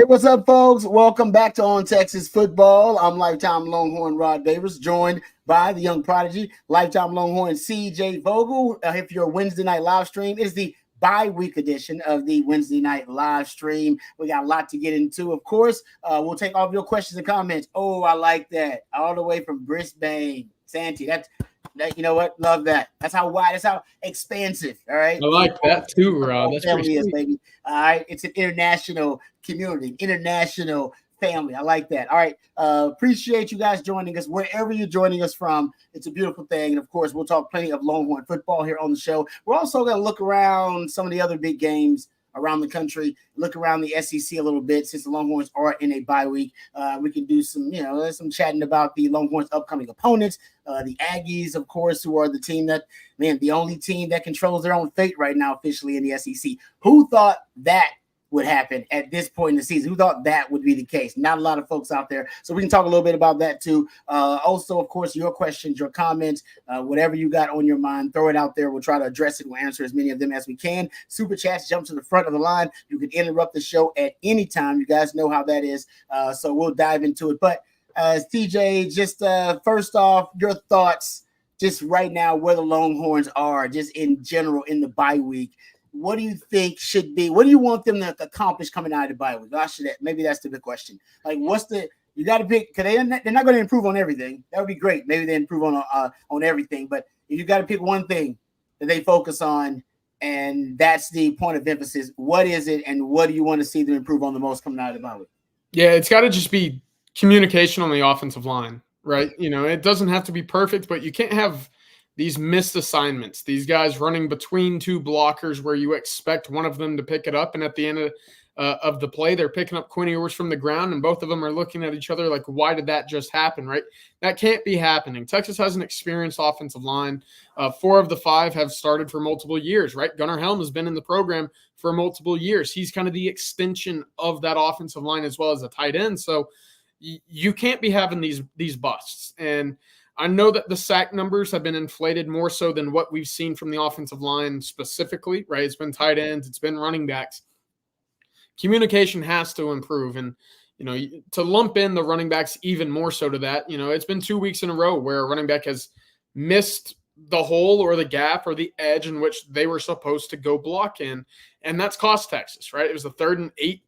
Hey, what's up, folks? Welcome back to On Texas Football. I'm lifetime Longhorn Rod Davis, joined by the young prodigy, lifetime Longhorn CJ Vogel. If you're a Wednesday night live stream, it is the bi-week edition of the Wednesday night live stream. We got a lot to get into. Of course, we'll take all of your questions and comments. Oh, I like that. All the way from Brisbane, Santee. That, you know what? Love that. That's how wide. That's how expansive. All right. I like that too, Rob. That's family pretty is, sweet. baby. All right. It's an international community, international family. I like that. All right. Appreciate you guys joining us wherever you're joining us from. It's a beautiful thing. And of course, we'll talk plenty of Longhorn football here on the show. We're also going to look around some of the other big games around the country, look around the SEC a little bit since the Longhorns are in a bye week. We can do some, some chatting about the Longhorns' upcoming opponents, the Aggies, of course, who are the team that, the only team that controls their own fate right now officially in the SEC. Who thought that would happen at this point in the season? Who thought that would be the case? Not a lot of folks out there. So we can talk a little bit about that too. Also, of course, your questions, your comments, whatever you got on your mind, throw it out there. We'll try to address it. We'll answer as many of them as we can. Super chats jump to the front of the line. You can interrupt the show at any time. You guys know how that is. So we'll dive into it. But TJ, just first off, your thoughts just right now where the Longhorns are, just in general in the bye week. What do you think should be? What do you want them to accomplish coming out of the bye week? Maybe that's the big question. Like, you got to pick? Because they're not going to improve on everything. That would be great. Maybe they improve on everything. But if you got to pick one thing that they focus on, and that's the point of emphasis, what is it, and what do you want to see them improve on the most coming out of the bye week? Yeah, it's got to just be communication on the offensive line, right? It doesn't have to be perfect, but you can't have these missed assignments, these guys running between two blockers where you expect one of them to pick it up, and at the end of the play, they're picking up Quinn Ewers from the ground, and both of them are looking at each other like, why did that just happen, right? That can't be happening. Texas has an experienced offensive line. 4 of the 5 have started for multiple years, right? Gunnar Helm has been in the program for multiple years. He's kind of the extension of that offensive line as well as a tight end, so you can't be having these busts. And I know that the sack numbers have been inflated more so than what we've seen from the offensive line specifically, right? It's been tight ends, it's been running backs. Communication has to improve, and to lump in the running backs even more so to that, it's been 2 weeks in a row where a running back has missed the hole or the gap or the edge in which they were supposed to go block in, and that's cost Texas, right? It was the 3rd and 8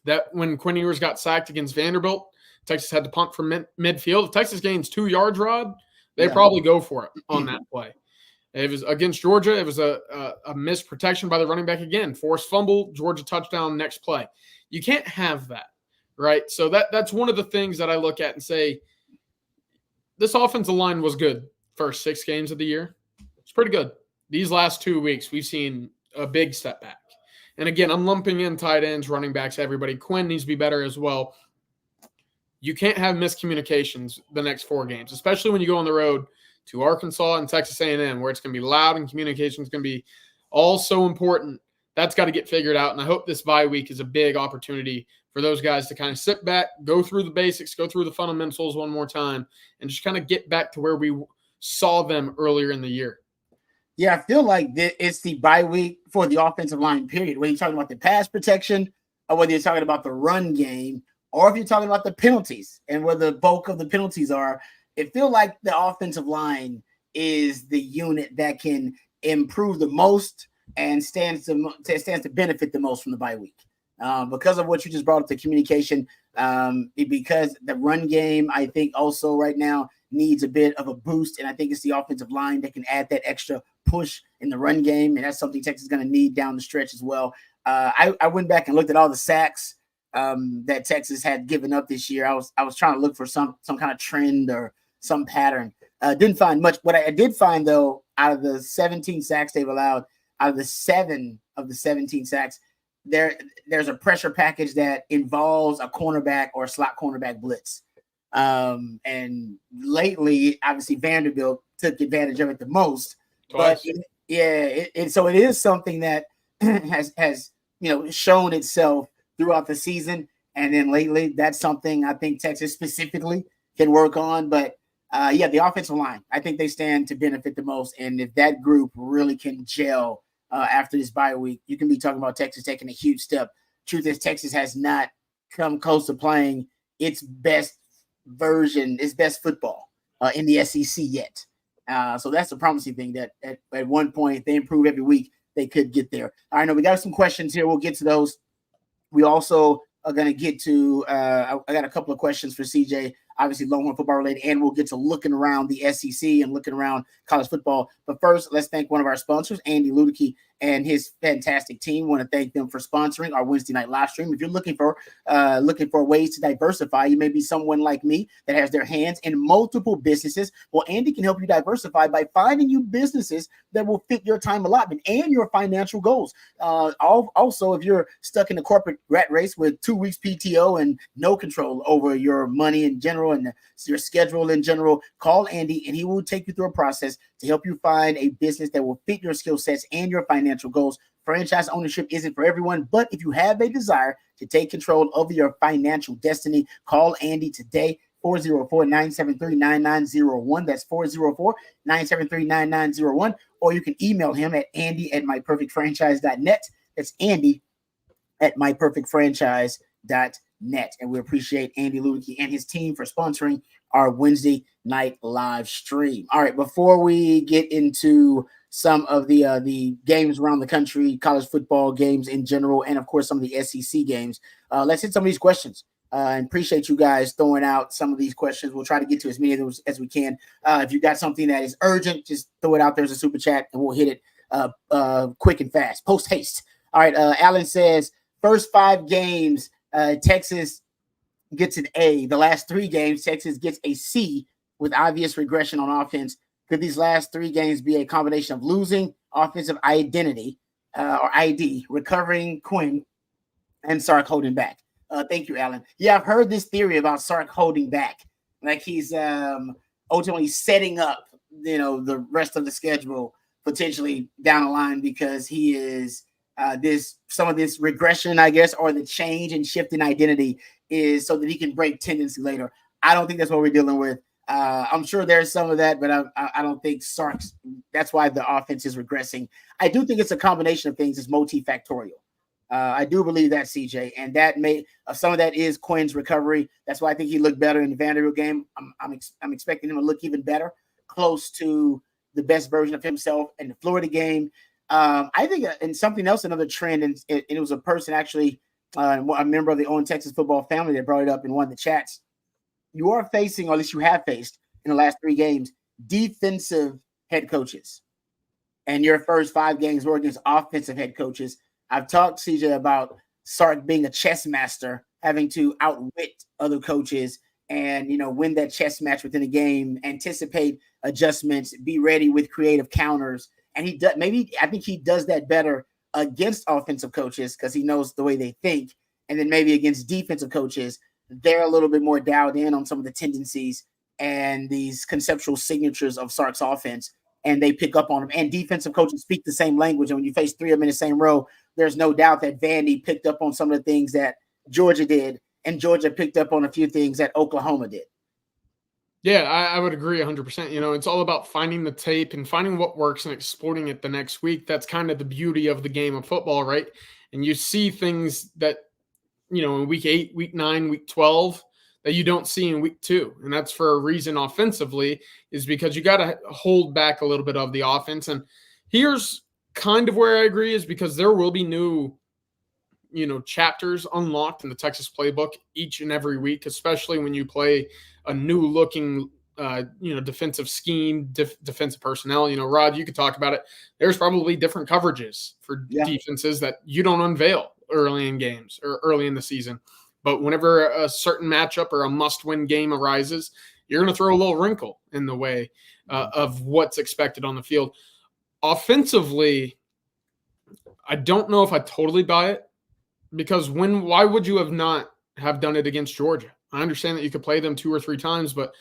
that when Quinn Ewers got sacked against Vanderbilt, Texas had to punt from midfield. If Texas gains 2 yards, Rod, they probably go for it on that play. It was against Georgia. It was a missed protection by the running back again. Forced fumble, Georgia touchdown, next play. You can't have that, right? So that's one of the things that I look at and say, this offensive line was good first 6 games of the year. It's pretty good. These last 2 weeks, we've seen a big step back. And again, I'm lumping in tight ends, running backs, everybody. Quinn needs to be better as well. You can't have miscommunications the next 4 games, especially when you go on the road to Arkansas and Texas A&M, where it's going to be loud and communication is going to be all so important. That's got to get figured out, and I hope this bye week is a big opportunity for those guys to kind of sit back, go through the basics, go through the fundamentals one more time, and just kind of get back to where we saw them earlier in the year. Yeah, I feel like it's the bye week for the offensive line, period. Whether you're talking about the pass protection or whether you're talking about the run game, or if you're talking about the penalties and where the bulk of the penalties are, it feels like the offensive line is the unit that can improve the most and stands to benefit the most from the bye week. Because of what you just brought up, the communication, because the run game, I think also right now needs a bit of a boost, and I think it's the offensive line that can add that extra push in the run game, and that's something Texas is going to need down the stretch as well. I went back and looked at all the sacks that Texas had given up this year. I was trying to look for some kind of trend or some pattern. Didn't find much. What I did find, though, out of the 17 sacks they've allowed, out of the 7 of the 17 sacks, there's a pressure package that involves a cornerback or a slot cornerback blitz. And lately, obviously, Vanderbilt took advantage of it the most. Twice. But so it is something that has shown itself throughout the season, and then lately, that's something I think Texas specifically can work on. But the offensive line, I think they stand to benefit the most. And if that group really can gel after this bye week, you can be talking about Texas taking a huge step truth is Texas has not come close to playing its best version, its best football in the SEC yet. So that's a promising thing that at one point, if they improve every week, they could get there. All right, now we got some questions here. We'll get to those. We also are going to get to I got a couple of questions for CJ, obviously Longhorn football related, and we'll get to looking around the SEC and looking around college football. But first, let's thank one of our sponsors, Andy Ludicky and his fantastic team. Want to thank them for sponsoring our Wednesday night live stream. If you're looking for ways to diversify, you may be someone like me that has their hands in multiple businesses. Well, Andy can help you diversify by finding you businesses that will fit your time allotment and your financial goals. Also, if you're stuck in the corporate rat race with 2 weeks PTO and no control over your money in general and your schedule in general, call Andy and he will take you through a process to help you find a business that will fit your skill sets and your financial goals. Franchise ownership isn't for everyone, but if you have a desire to take control of your financial destiny, call Andy today. 404-973-9901. That's 404-973-9901. Or you can email him at andy@myperfectfranchise.net. That's andy@myperfectfranchise.net. And we appreciate Andy Ludicky and his team for sponsoring our Wednesday night live stream. All right, before we get into some of the games around the country, college football games in general, and of course some of the SEC games, let's hit some of these questions. And appreciate you guys throwing out some of these questions. We'll try to get to as many of those as we can. If you got something that is urgent, just throw it out there as a super chat and we'll hit it quick and fast, post haste. All right. Alan says first 5 games, Texas gets an A. The last 3 games, Texas gets a C with obvious regression on offense. Could these last 3 games be a combination of losing offensive identity or ID, recovering Quinn, and Sark holding back? Thank you, Alan. Yeah, I've heard this theory about Sark holding back, like he's ultimately setting up, the rest of the schedule potentially down the line because he is some of this regression, I guess, or the change and shift in identity is so that he can break tendency later. I don't think that's what we're dealing with. I'm sure there's some of that, but I don't think Sark's. That's why the offense is regressing. I do think it's a combination of things. It's multifactorial. I do believe that, CJ, and that some of that is Quinn's recovery. That's why I think he looked better in the Vanderbilt game. I'm expecting him to look even better, close to the best version of himself in the Florida game. I think, and something else, another trend, and it was a person actually, a member of the Owen Texas football family that brought it up in one of the chats. You are facing, or at least you have faced in the last 3 games, defensive head coaches, and your first 5 games were against offensive head coaches. I've talked, CJ, about Sark being a chess master, having to outwit other coaches and, win that chess match within a game, anticipate adjustments, be ready with creative counters. And I think he does that better against offensive coaches because he knows the way they think. And then maybe against defensive coaches, they're a little bit more dialed in on some of the tendencies and these conceptual signatures of Sark's offense, and they pick up on them. And defensive coaches speak the same language. And when you face 3 of them in the same row, there's no doubt that Vandy picked up on some of the things that Georgia did, and Georgia picked up on a few things that Oklahoma did. Yeah, I would agree 100%. It's all about finding the tape and finding what works and exploiting it the next week. That's kind of the beauty of the game of football, right? And you see things that, in week 8, week 9, week 12, that you don't see in week 2. And that's for a reason offensively, is because you got to hold back a little bit of the offense. And here's kind of where I agree, is because there will be new, chapters unlocked in the Texas playbook each and every week, especially when you play a new looking, defensive scheme, defensive personnel. Rod, you could talk about it. There's probably different coverages for defenses that you don't unveil early in games or early in the season. But whenever a certain matchup or a must-win game arises, you're going to throw a little wrinkle in the way of what's expected on the field. Offensively, I don't know if I totally buy it, because why would you have not have done it against Georgia? I understand that you could play them 2 or 3 times, but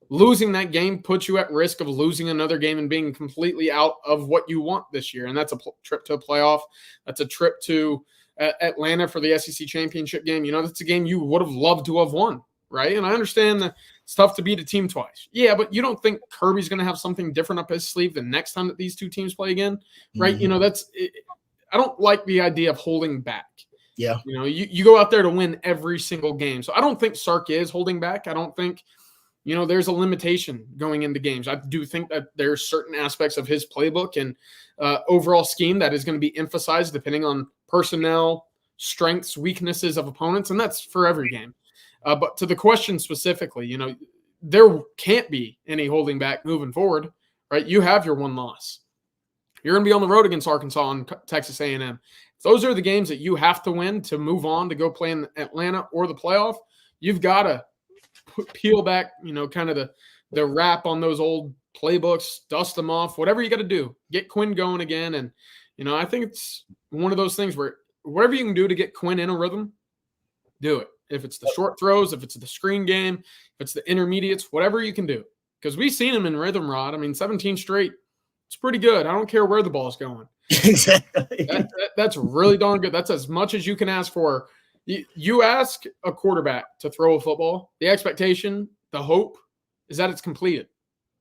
losing that game puts you at risk of losing another game and being completely out of what you want this year. And that's a trip to a playoff. That's a trip to Atlanta for the SEC championship game. That's a game you would have loved to have won, right? And I understand that it's tough to beat a team twice. Yeah, but you don't think Kirby's going to have something different up his sleeve the next time that these 2 teams play again, right? Mm-hmm. I don't like the idea of holding back. Yeah. You know, you go out there to win every single game. So I don't think Sark is holding back. I don't think, you know, there's a limitation going into games. I do think that there's certain aspects of his playbook and overall scheme that is going to be emphasized depending on personnel, strengths, weaknesses of opponents, and that's for every game. But to the question specifically, you know, there can't be any holding back moving forward, right? You have your one loss. You're going to be on the road against Arkansas and Texas A&M. Those are the games that you have to win to move on to go play in Atlanta or the playoff. You've got to peel back, you know, kind of the wrap on those old playbooks, dust them off, whatever you got to do. Get Quinn going again. And, you know, I think it's one of those things where whatever you can do to get Quinn in a rhythm, do it. If it's the short throws, if it's the screen game, if it's the intermediates, whatever you can do. Because we've seen him in rhythm, Rod. I mean, 17 straight, it's pretty good. I don't care where the ball's going. Exactly. That's really darn good. That's as much as you can ask for. You ask a quarterback to throw a football, the expectation, the hope is that it's completed.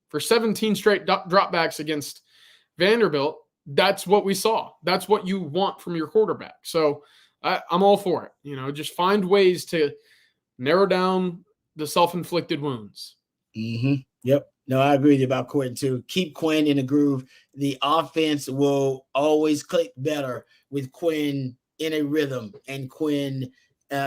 For 17 straight dropbacks against Vanderbilt, that's what we saw. That's what you want from your quarterback. So I'm all for it. You know, just find ways to narrow down the self-inflicted wounds. Mm-hmm. Yep. No, I agree with you about Quinn too. Keep Quinn in the groove. The offense will always click better with Quinn in a rhythm and Quinn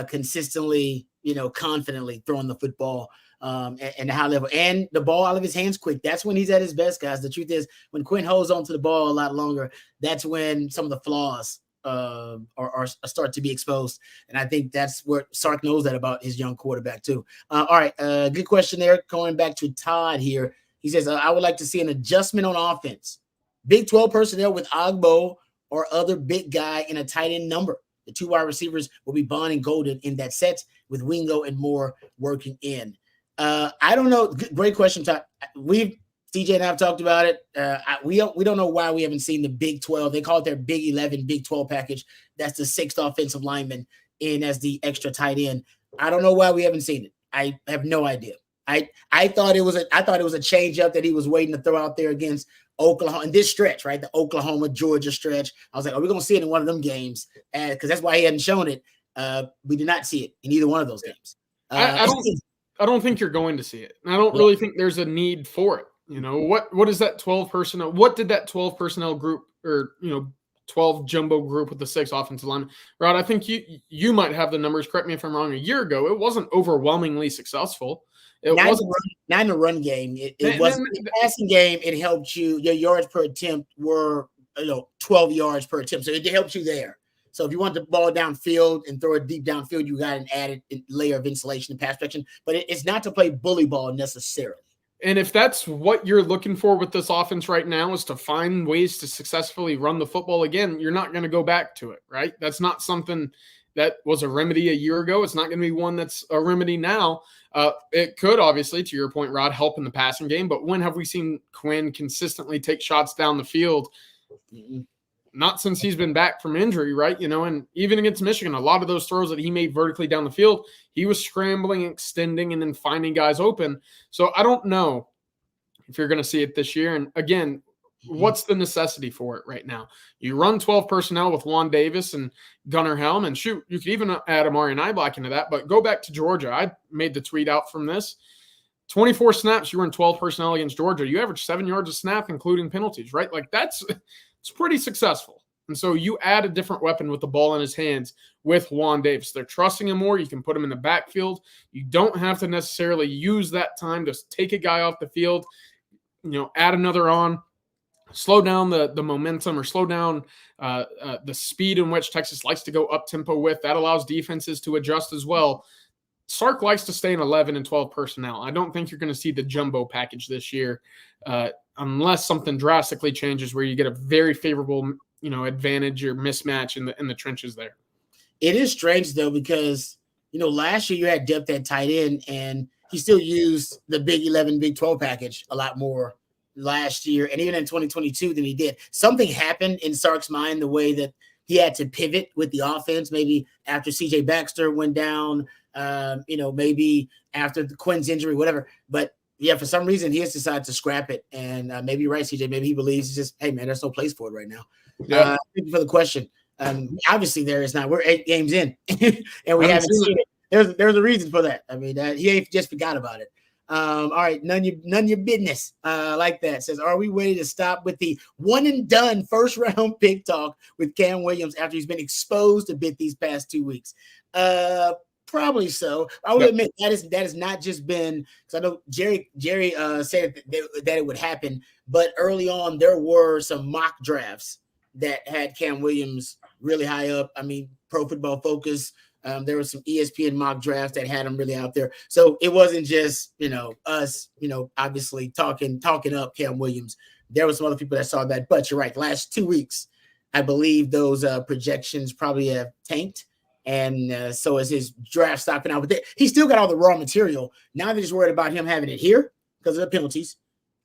consistently, you know, confidently throwing the football and the high level and the ball out of his hands quick. That's when he's at his best, guys. The truth is, when Quinn holds on to the ball a lot longer, that's when some of the flaws are start to be exposed. And I think that's what Sark knows that about his young quarterback too. All right. Good question there. Going back to Todd here. He says, I would like to see an adjustment on offense. Big 12 personnel with Ogbo or other big guy in a tight end number. The two wide receivers will be Bond and Golden in that set with Wingo and Moore working in. I don't know. Great question, Todd. CJ and I have talked about it. We don't know why we haven't seen the Big 12. They call it their Big 11, Big 12 package. That's the sixth offensive lineman in as the extra tight end. I don't know why we haven't seen it. I have no idea. I thought it was a change up that he was waiting to throw out there against Oklahoma in this stretch, right? The Oklahoma Georgia stretch. I was like, are we gonna see it in one of them games? Because that's why he hadn't shown it. We did not see it in either one of those games. I don't think you're going to see it. And I don't really think there's a need for it. You know, what is that 12 personnel? What did that 12 personnel group or, you know, 12 jumbo group with the 6 offensive linemen? Rod, I think you might have the numbers. Correct me if I'm wrong. A year ago, it wasn't overwhelmingly successful. Not in the run game. It wasn't the passing game. It helped you. Your yards per attempt were 12 yards per attempt. So it helped you there. So if you want the ball downfield and throw it deep downfield, you got an added layer of insulation and pass protection. But it's not to play bully ball necessarily. And if that's what you're looking for with this offense right now is to find ways to successfully run the football again, you're not going to go back to it, right? That's not something that was a remedy a year ago. It's not going to be one that's a remedy now. It could, obviously, to your point, Rod, help in the passing game. But when have we seen Quinn consistently take shots down the field? Not since he's been back from injury, right? You know, and even against Michigan, a lot of those throws that he made vertically down the field, he was scrambling, extending, and then finding guys open. So I don't know if you're going to see it this year. And again, what's the necessity for it right now? You run 12 personnel with Juan Davis and Gunnar Helm, and shoot, you could even add Amari Niblack into that. But go back to Georgia. I made the tweet out from this. 24 snaps, you were in 12 personnel against Georgia. You averaged 7 yards a snap, including penalties, right? Like it's pretty successful. And so you add a different weapon with the ball in his hands with Juan Davis. They're trusting him more. You can put him in the backfield. You don't have to necessarily use that time to take a guy off the field, add another on, slow down the momentum or slow down the speed in which Texas likes to go up tempo with. That allows defenses to adjust as well. Sark likes to stay in 11 and 12 personnel. I don't think you're going to see the jumbo package this year unless something drastically changes where you get a very favorable, advantage or mismatch in the trenches there. It is strange though, because, last year you had depth at tight end and he still used the Big 11, Big 12 package a lot more last year. And even in 2022 than he did. Something happened in Sark's mind, the way that he had to pivot with the offense, maybe after CJ Baxter went down, maybe after the Quinn's injury, whatever. But yeah, for some reason he has decided to scrap it. And maybe you're right, CJ. Maybe he believes it's just, hey man, there's no place for it right now. Yeah. Thank you for the question. Obviously, there is not. We're 8 games in, and we I haven't haven't seen seen it. There's a reason for that. I mean, he ain't just forgot about it. All right, none your business. Like that says, are we ready to stop with the one and done first round pick talk with Cam Williams after he's been exposed a bit these past 2 weeks? Probably so. I will admit that has not just been because I know Jerry said that it would happen, but early on there were some mock drafts that had Cam Williams really high up. I mean, Pro Football Focus. There was some ESPN mock drafts that had him really out there. So it wasn't just, us, obviously talking up Cam Williams. There were some other people that saw that. But you're right. The last 2 weeks, I believe those projections probably have tanked. And so is his draft stock now. But he still got all the raw material. Now they're just worried about him having it here because of the penalties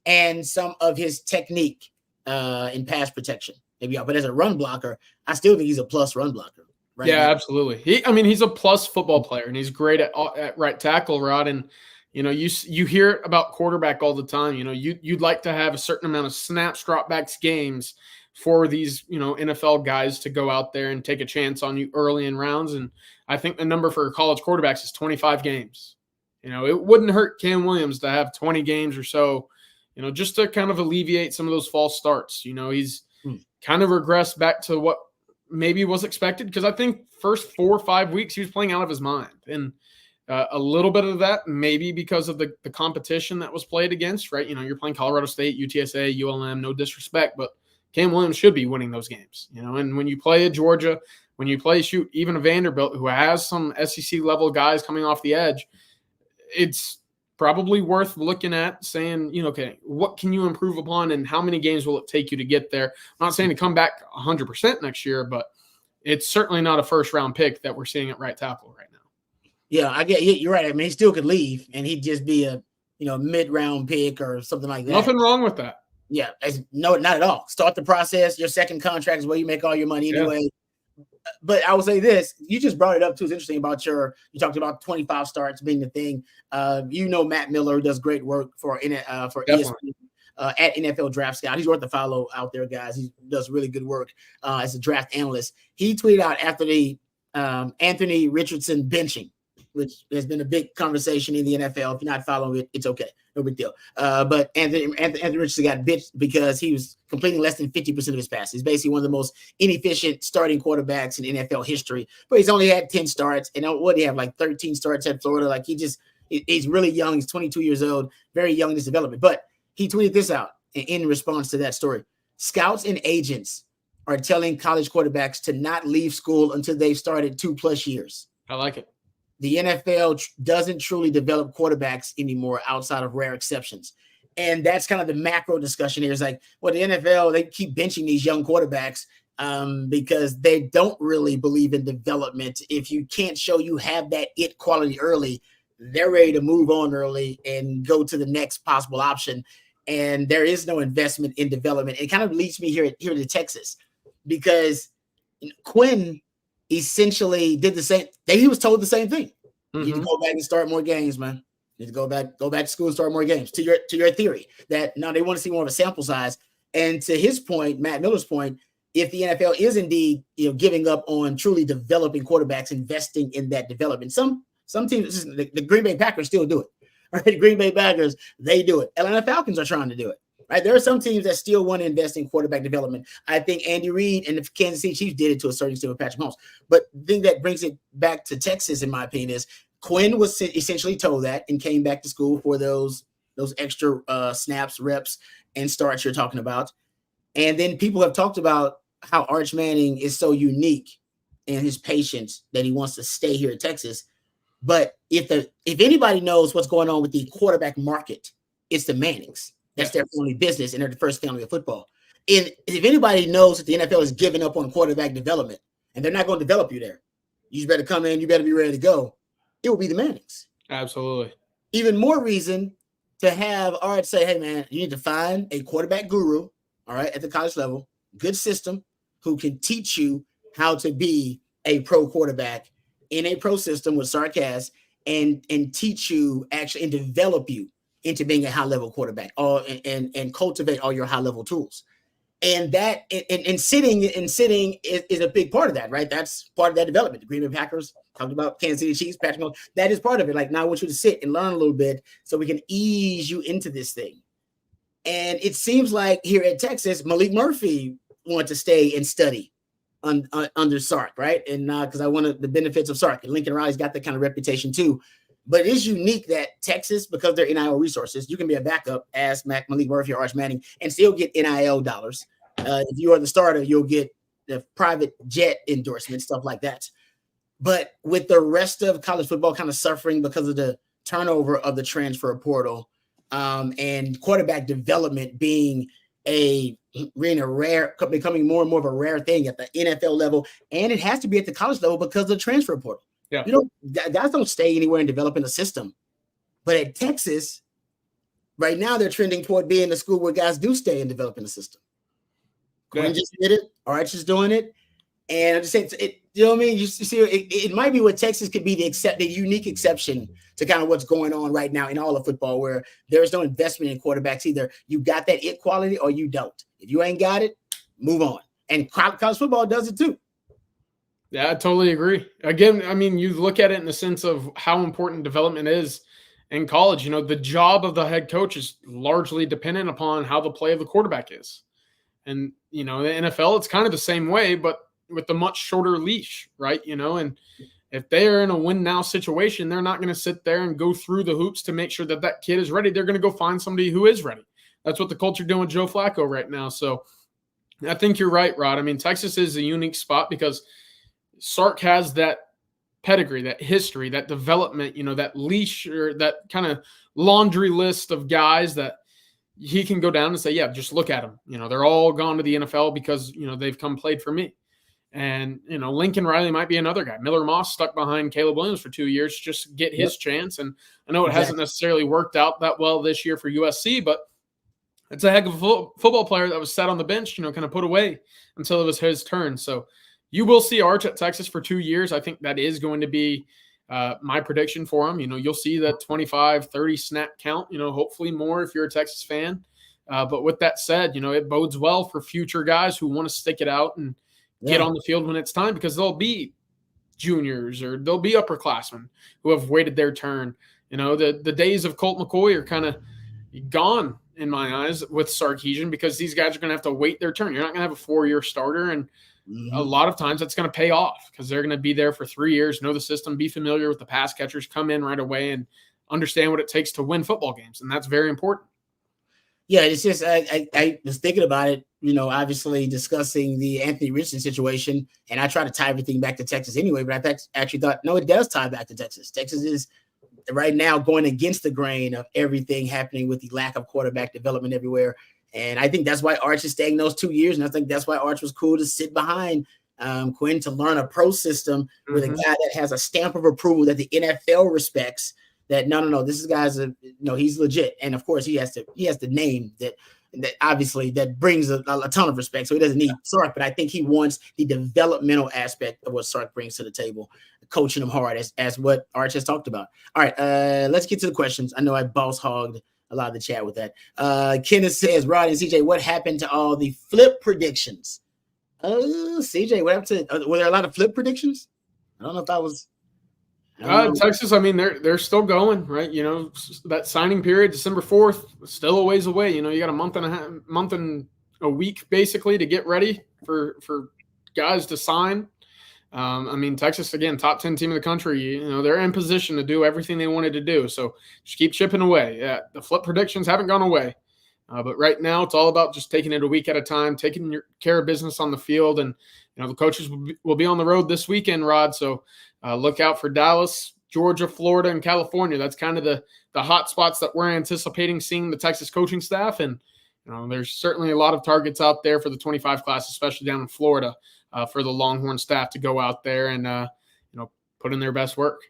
and some of his technique in pass protection. Maybe, but as a run blocker, I still think he's a plus run blocker. Right yeah, now. Absolutely. He's a plus football player, and he's great at right tackle, Rod. And you hear about quarterback all the time. You'd like to have a certain amount of snaps, dropbacks, games for these NFL guys to go out there and take a chance on you early in rounds. And I think the number for college quarterbacks is 25 games. It wouldn't hurt Cam Williams to have 20 games or so. Just to kind of alleviate some of those false starts. He's kind of regressed back to what maybe was expected, because I think first 4 or 5 weeks he was playing out of his mind, and a little bit of that maybe because of the competition that was played against, right? You're playing Colorado State, UTSA, ULM, no disrespect, but Cam Williams should be winning those games, and when you play a Georgia, when you play even a Vanderbilt who has some SEC level guys coming off the edge, it's probably worth looking at saying, okay, what can you improve upon and how many games will it take you to get there? I'm not saying to come back 100% next year, but it's certainly not a first round pick that we're seeing at right tackle right now. Yeah, I get you're right. I mean, he still could leave and he'd just be a, mid-round pick or something like that. Nothing wrong with that. Yeah, no, not at all. Start the process. Your second contract is where you make all your money anyway. Yeah. But I will say this, you just brought it up too. It's interesting about you talked about 25 starts being the thing. Matt Miller does great work for ESPN at NFL Draft Scout. He's worth a follow out there, guys. He does really good work as a draft analyst. He tweeted out after the Anthony Richardson benching, which has been a big conversation in the NFL. If you're not following it, it's okay. No big deal. But Anthony Richardson got benched because he was completing less than 50% of his passes. He's basically one of the most inefficient starting quarterbacks in NFL history. But he's only had 10 starts. And what do you have, like 13 starts at Florida? Like he's really young. He's 22 years old, very young in his development. But he tweeted this out in response to that story. Scouts and agents are telling college quarterbacks to not leave school until they've started 2+ years. I like it. The NFL doesn't truly develop quarterbacks anymore outside of rare exceptions. And that's kind of the macro discussion here. It's like, well, the NFL, they keep benching these young quarterbacks because they don't really believe in development. If you can't show you have that it quality early, they're ready to move on early and go to the next possible option. And there is no investment in development. It kind of leads me here to Texas because Quinn essentially did the same. He was told the same thing. You need to go back and start more games, man. You need to go back to school and start more games. To your theory that now they want to see more of a sample size. And to his point, Matt Miller's point, if the NFL is indeed giving up on truly developing quarterbacks, investing in that development, some teams, the Green Bay Packers still do it. Right, the Green Bay Packers, they do it. Atlanta Falcons are trying to do it. Right, there are some teams that still want to invest in quarterback development. I think Andy Reid and the Kansas City Chiefs did it to a certain extent with Patrick Mahomes. But the thing that brings it back to Texas, in my opinion, is Quinn was essentially told that and came back to school for those extra snaps, reps, and starts you're talking about. And then people have talked about how Arch Manning is so unique in his patience that he wants to stay here in Texas. But if anybody knows what's going on with the quarterback market, it's the Mannings. That's their family business, and they're the first family of football. And if anybody knows that the NFL is giving up on quarterback development, and they're not going to develop you there, you better come in, you better be ready to go. It will be the Mannings. Absolutely. Even more reason to have Art say, hey, man, you need to find a quarterback guru, all right, at the college level, good system, who can teach you how to be a pro quarterback in a pro system with sarcasm and teach you actually and develop you into being a high-level quarterback and cultivate all your high-level tools. And that and sitting is a big part of that, right? That's part of that development. The Green Bay Packers talked about Kansas City Chiefs, Patrick Mahomes. That is part of it. Like, now I want you to sit and learn a little bit so we can ease you into this thing. And it seems like here at Texas, Malik Murphy wanted to stay and study under Sark, right? And because I wanted the benefits of Sark. And Lincoln Riley's got that kind of reputation too. But it is unique that Texas, because they're NIL resources, you can be a backup as Malik Murphy or Arch Manning and still get NIL dollars. If you are the starter, you'll get the private jet endorsement, stuff like that. But with the rest of college football kind of suffering because of the turnover of the transfer portal and quarterback development being becoming more and more of a rare thing at the NFL level, and it has to be at the college level because of the transfer portal. Yeah. Guys don't stay anywhere and develop in the system. But at Texas, right now they're trending toward being the school where guys do stay and develop in the system. Quinn just did it. Arch is doing it. And I'm just saying, you know what I mean? You see, it might be what Texas could be the unique exception to kind of what's going on right now in all of football, where there's no investment in quarterbacks either. You got that it quality or you don't. If you ain't got it, move on. And college football does it too. Yeah, I totally agree. Again, I mean, you look at it in the sense of how important development is in college. The job of the head coach is largely dependent upon how the play of the quarterback is. And, the NFL, it's kind of the same way, but with a much shorter leash, right? And if they are in a win now situation, they're not going to sit there and go through the hoops to make sure that kid is ready. They're going to go find somebody who is ready. That's what the culture doing with Joe Flacco right now. So I think you're right, Rod. I mean, Texas is a unique spot because Sark has that pedigree, that history, that development, that leash or that kind of laundry list of guys that he can go down and say, yeah, just look at them. They're all gone to the NFL because, they've come played for me. And, Lincoln Riley might be another guy. Miller Moss stuck behind Caleb Williams for 2 years just to get his chance. And I know it hasn't necessarily worked out that well this year for USC, but it's a heck of a football player that was sat on the bench, kind of put away until it was his turn. So you will see Arch at Texas for 2 years. I think that is going to be my prediction for him. You'll see that 25, 30 snap count, hopefully more if you're a Texas fan. But with that said, it bodes well for future guys who want to stick it out and get on the field when it's time, because they'll be juniors or they'll be upperclassmen who have waited their turn. The days of Colt McCoy are kind of gone in my eyes with Sarkisian, because these guys are going to have to wait their turn. You're not going to have a 4-year starter. And a lot of times that's going to pay off because they're going to be there for 3 years, know the system, be familiar with the pass catchers, come in right away and understand what it takes to win football games. And that's very important. Yeah, it's just I was thinking about it, obviously discussing the Anthony Richardson situation, and I try to tie everything back to Texas anyway, but I actually thought, no, it does tie back to Texas. Texas is right now going against the grain of everything happening with the lack of quarterback development everywhere. And I think that's why Arch is staying those 2 years, and I think that's why Arch was cool to sit behind Quinn to learn a pro system with a guy that has a stamp of approval that the NFL respects. That no, this is guy's he's legit, and of course he has to name that obviously that brings a ton of respect. So he doesn't need Sark, but I think he wants the developmental aspect of what Sark brings to the table, coaching him hard as what Arch has talked about. All right, let's get to the questions. I know I boss hogged a lot of the chat with that. Kenneth says, Rod and CJ, what happened to all the flip predictions? CJ, what happened to? Were there a lot of flip predictions? I don't know if that was. Texas, I mean, they're still going, right? That signing period, December 4th, still a ways away. You got a month and a week basically to get ready for guys to sign. I mean, Texas, again, top 10 team in the country, they're in position to do everything they wanted to do. So just keep chipping away. Yeah, the flip predictions haven't gone away. But right now it's all about just taking it a week at a time, taking your care of business on the field. And, the coaches will be on the road this weekend, Rod. So look out for Dallas, Georgia, Florida, and California. That's kind of the hot spots that we're anticipating seeing the Texas coaching staff. And, there's certainly a lot of targets out there for the 25 class, especially down in Florida, for the Longhorn staff to go out there and, put in their best work.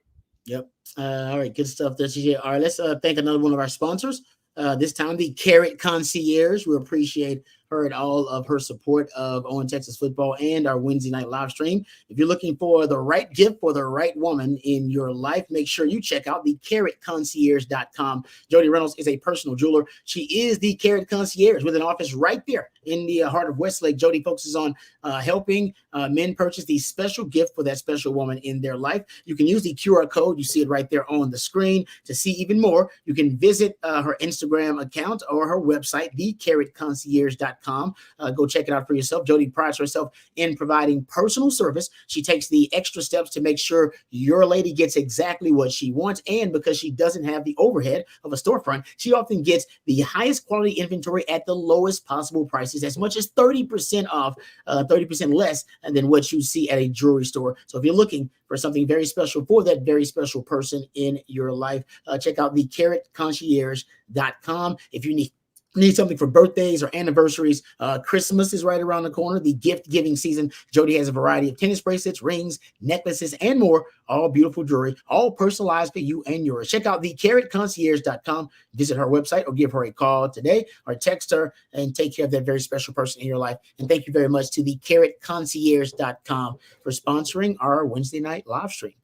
Yep. All right. Good stuff there, CJ. All right. Let's thank another one of our sponsors. This time, the Carrot Concierge. We appreciate her and all of her support of On Texas football and our Wednesday night live stream. If you're looking for the right gift for the right woman in your life, make sure you check out the carrotconcierge.com. Jody Reynolds is a personal jeweler. She is the Carrot Concierge with an office right there in the heart of Westlake. Jody focuses on helping men purchase the special gift for that special woman in their life. You can use the QR code. You see it right there on the screen. To see even more, you can visit her Instagram account or her website, thecarrotconcierge.com. Go check it out for yourself. Jody prides herself in providing personal service. She takes the extra steps to make sure your lady gets exactly what she wants. And because she doesn't have the overhead of a storefront, she often gets the highest quality inventory at the lowest possible prices, as much as 30% off, 30% less than what you see at a jewelry store. So if you're looking for something very special for that very special person in your life, check out the carrotconcierge.com. If you need something for birthdays or anniversaries, Christmas is right around the corner, the gift giving season. Jody has a variety of tennis bracelets, rings, necklaces, and more, all beautiful jewelry, all personalized for you and yours. Check out the carrotconcierge.com, visit her website, or give her a call today, or text her and take care of that very special person in your life. And thank you very much to the carrotconcierge.com for sponsoring our Wednesday night live stream.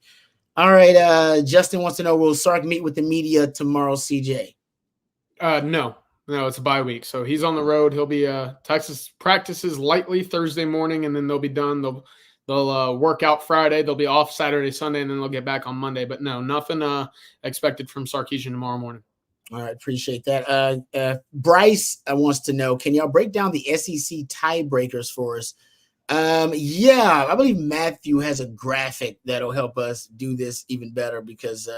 All right, Justin wants to know, will Sark meet with the media tomorrow, CJ? No, it's a bye week. So he's on the road. He'll be Texas practices lightly Thursday morning, and then they'll be done. They'll work out Friday. They'll be off Saturday, Sunday, and then they'll get back on Monday. But no, nothing expected from Sarkisian tomorrow morning. All right, appreciate that. Bryce wants to know, can y'all break down the SEC tiebreakers for us? Yeah, I believe Matthew has a graphic that'll help us do this even better, because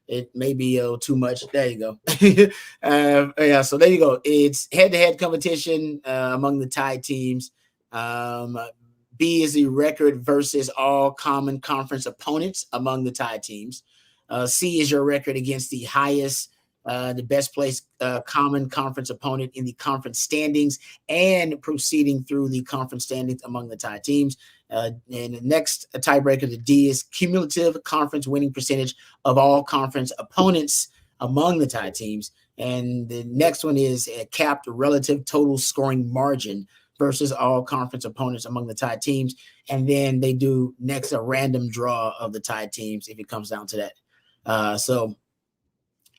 it may be too much. There you go. Yeah, so there you go. It's head-to-head competition among the tied teams. B is the record versus all common conference opponents among the tied teams. C is your record against the highest, the best place common conference opponent in the conference standings and proceeding through the conference standings among the tied teams. And the next tiebreaker, the D, is cumulative conference winning percentage of all conference opponents among the tied teams. And the next one is a capped relative total scoring margin versus all conference opponents among the tied teams. And then they do next a random draw of the tied teams if it comes down to that.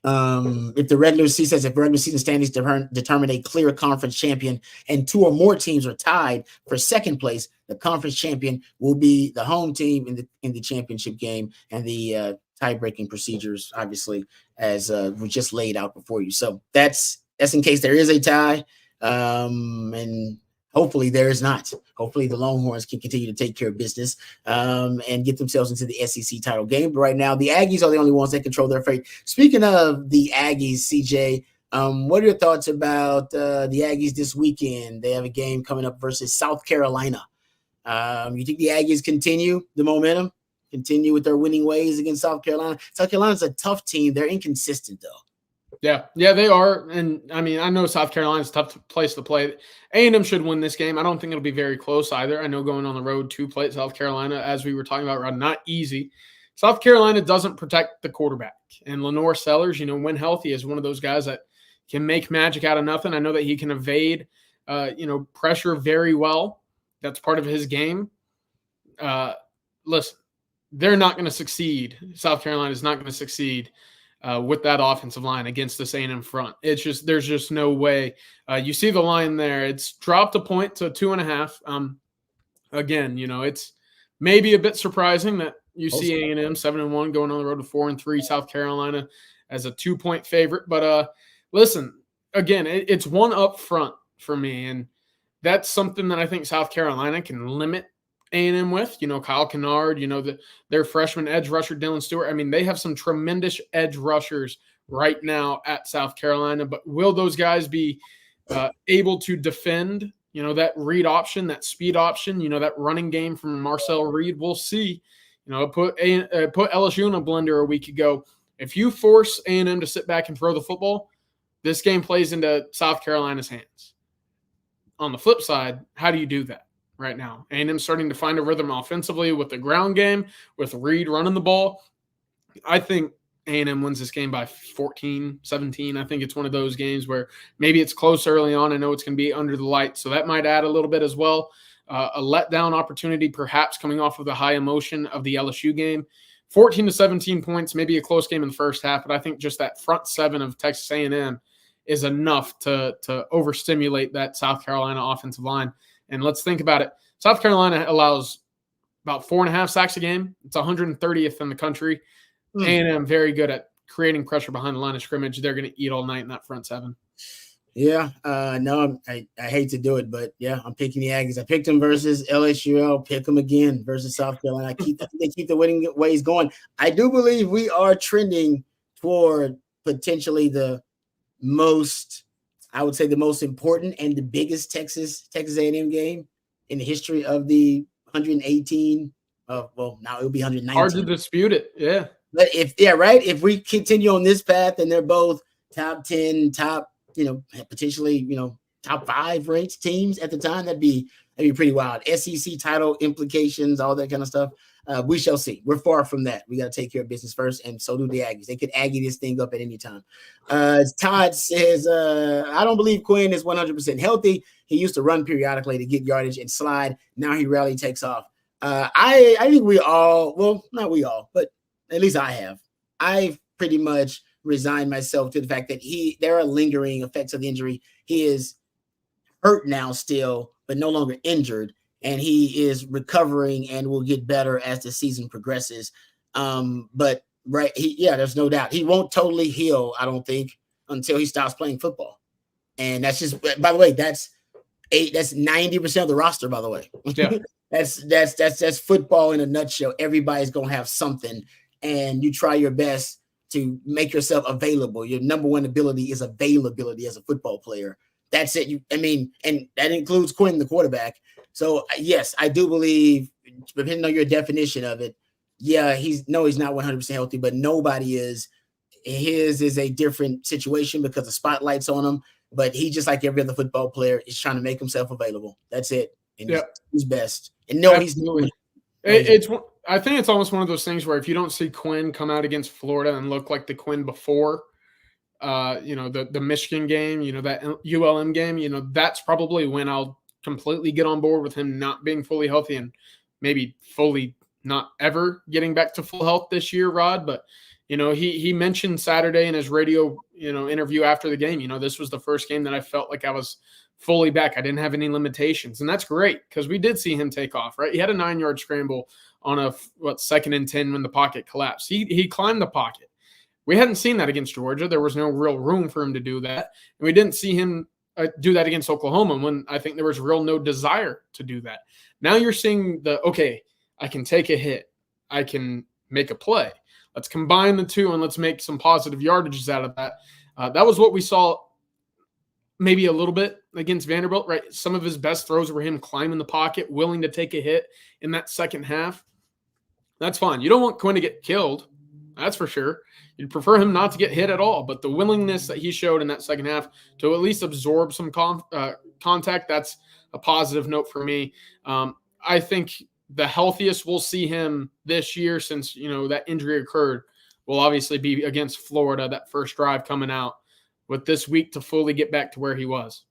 If the regular season standings determine a clear conference champion and two or more teams are tied for second place, the conference champion will be the home team in the championship game, and the tie-breaking procedures, obviously, as we just laid out before you. So that's in case there is a tie, and hopefully there is not. Hopefully the Longhorns can continue to take care of business and get themselves into the SEC title game. But right now, the Aggies are the only ones that control their fate. Speaking of the Aggies, CJ, what are your thoughts about the Aggies this weekend? They have a game coming up versus South Carolina. You think the Aggies continue the momentum, continue with their winning ways against South Carolina? South Carolina's a tough team. They're inconsistent, though. Yeah, they are. And, I mean, I know South Carolina's a tough place to play. A&M should win this game. I don't think it'll be very close either. I know going on the road to play at South Carolina, as we were talking about, not easy. South Carolina doesn't protect the quarterback. And Lenore Sellers, when healthy, is one of those guys that can make magic out of nothing. I know that he can evade, pressure very well. That's part of his game. Listen, they're not going to succeed. South Carolina is not going to succeed with that offensive line against this A&M front. There's just no way. You see the line there. It's dropped a point to 2.5. Again, it's maybe a bit surprising that you see A&M 7-1 going on the road to 4-3, South Carolina as a 2-point favorite. But listen, again, it's one up front for me, and that's something that I think South Carolina can limit A&M with. Kyle Kennard, their freshman edge rusher, Dylan Stewart. I mean, they have some tremendous edge rushers right now at South Carolina, but will those guys be able to defend, that read option, that speed option, that running game from Marcel Reed? We'll see. Put LSU in a blender a week ago. If you force A&M to sit back and throw the football, this game plays into South Carolina's hands. On the flip side, how do you do that right now? A&M starting to find a rhythm offensively with the ground game, with Reed running the ball. I think A&M wins this game by 14, 17. I think it's one of those games where maybe it's close early on. I know it's going to be under the light, so that might add a little bit as well. A letdown opportunity, perhaps coming off of the high emotion of the LSU game. 14 to 17 points, maybe a close game in the first half, but I think just that front seven of Texas A&M is enough to overstimulate that South Carolina offensive line. And let's think about it. South Carolina allows about 4.5 sacks a game. It's 130th in the country. A&M very good at creating pressure behind the line of scrimmage. They're going to eat all night in that front seven. Yeah, no, I hate to do it, but yeah, I'm picking the Aggies. I picked them versus LSU. I'll pick them again versus South Carolina. They keep the winning ways going. I do believe we are trending toward potentially the most, I would say, the most important and the biggest Texas A&M game in the history of the 118. Well, now it'll be 119. Hard to dispute it. Yeah. But if we continue on this path and they're both top 10, potentially, top 5 ranked teams at the time, that'd be pretty wild. SEC title implications, all that kind of stuff. We shall see. We're far from that. We got to take care of business first, and so do the Aggies. They could Aggie this thing up at any time. Todd says, I don't believe Quinn is 100% healthy. He used to run periodically to get yardage and slide. Now he rarely takes off. I think we all, well, not we all, but at least I have. I've pretty much resigned myself to the fact that there are lingering effects of the injury. He is hurt now still, but no longer injured, and he is recovering and will get better as the season progresses. But there's no doubt he won't totally heal, I don't think, until he stops playing football. And that's just, by the way, that's 90% of the roster, by the way. Yeah. That's football in a nutshell. Everybody's gonna have something, and you try your best to make yourself available. Your number one ability is availability as a football player. That's it. And that includes Quinn, the quarterback. So yes, I do believe, depending on your definition of it, yeah, he's not 100% healthy, but nobody is. His is a different situation because the spotlight's on him. But he, just like every other football player, is trying to make himself available. That's it. And he's best. And no, absolutely. I think it's almost one of those things where if you don't see Quinn come out against Florida and look like the Quinn before, the Michigan game, that ULM game, that's probably when I'll completely get on board with him not being fully healthy and maybe fully not ever getting back to full health this year, Rod. But, he mentioned Saturday in his radio, interview after the game, this was the first game that I felt like I was fully back. I didn't have any limitations. And that's great because we did see him take off, right? He had a 9-yard scramble on a 2nd and 10 when the pocket collapsed. He climbed the pocket. We hadn't seen that against Georgia. There was no real room for him to do that. And we didn't see him do that against Oklahoma when I think there was no desire to do that. Now you're seeing I can take a hit. I can make a play. Let's combine the two and let's make some positive yardages out of that. That was what we saw maybe a little bit against Vanderbilt, right? Some of his best throws were him climbing the pocket, willing to take a hit in that second half. That's fine. You don't want Quinn to get killed. That's for sure. You'd prefer him not to get hit at all. But the willingness that he showed in that second half to at least absorb some contact, that's a positive note for me. I think the healthiest we'll see him this year since, that injury occurred will obviously be against Florida, that first drive coming out, with this week to fully get back to where he was.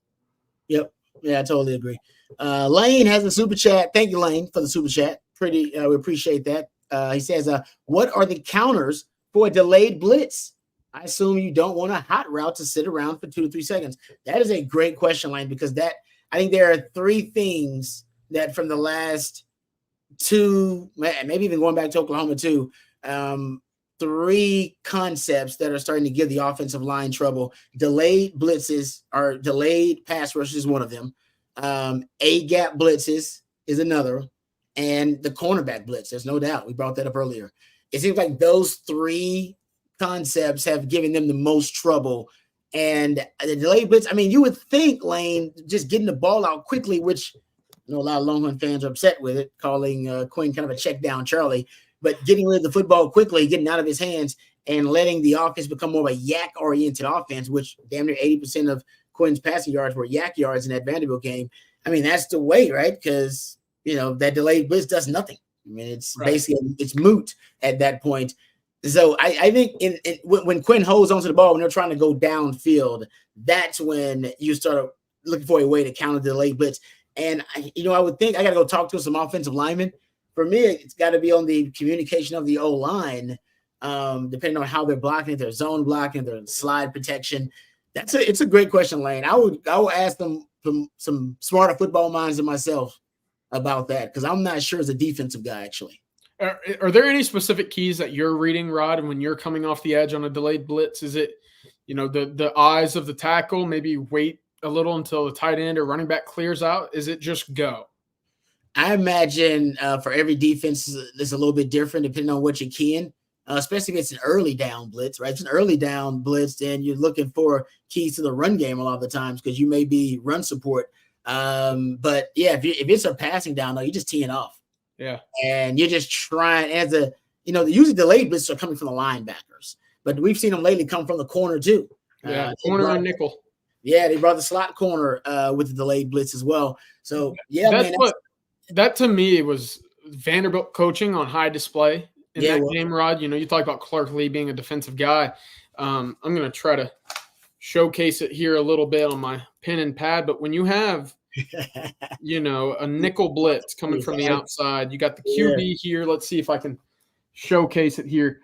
Yep. Yeah, I totally agree. Lane has a super chat. Thank you, Lane, for the super chat. We appreciate that. He says, what are the counters for a delayed blitz? I assume you don't want a hot route to sit around for 2 to 3 seconds. That is a great question, Lane, because I think there are 3 things that from the last 2, maybe even going back to Oklahoma too, 3 concepts that are starting to give the offensive line trouble. Delayed blitzes or delayed pass rushes is one of them. A-gap blitzes is another. And the cornerback blitz, there's no doubt. We brought that up earlier. It seems like those 3 concepts have given them the most trouble. And the delayed blitz, you would think, Lane, just getting the ball out quickly, which a lot of Longhorn fans are upset with it, calling Quinn kind of a check down Charlie. But getting rid of the football quickly, getting out of his hands, and letting the offense become more of a yak-oriented offense, which damn near 80% of Quinn's passing yards were yak yards in that Vanderbilt game. That's the way, right? Because, that delayed blitz does nothing. It's basically, it's moot at that point. So I think when Quinn holds onto the ball, when they're trying to go downfield, that's when you start looking for a way to counter the delayed blitz. And I would think I got to go talk to some offensive linemen. For me, it's got to be on the communication of the O-line, depending on how they're blocking, if they're zone blocking, if they're slide protection. It's a great question, Lane. I would ask them some smarter football minds than myself about that, because I'm not sure as a defensive guy, actually. Are there any specific keys that you're reading, Rod, when you're coming off the edge on a delayed blitz? Is it, the eyes of the tackle, maybe wait a little until the tight end or running back clears out? Is it just go? I imagine for every defense, it's a little bit different depending on what you're keying, especially if it's an early down blitz, right? If it's an early down blitz, then you're looking for keys to the run game a lot of the times because you may be run support. But, yeah, if it's a passing down, though, you're just teeing off. Yeah. And you're just trying usually delayed blitzes are coming from the linebackers, but we've seen them lately come from the corner too. Yeah, corner and nickel. Yeah, they brought the slot corner with the delayed blitz as well. So, yeah, that to me was Vanderbilt coaching on high display in that game, Rod. You talk about Clark Lee being a defensive guy. I'm going to try to showcase it here a little bit on my pen and pad, but when you have a nickel blitz coming from the outside, you got the QB here. Let's see if I can showcase it here.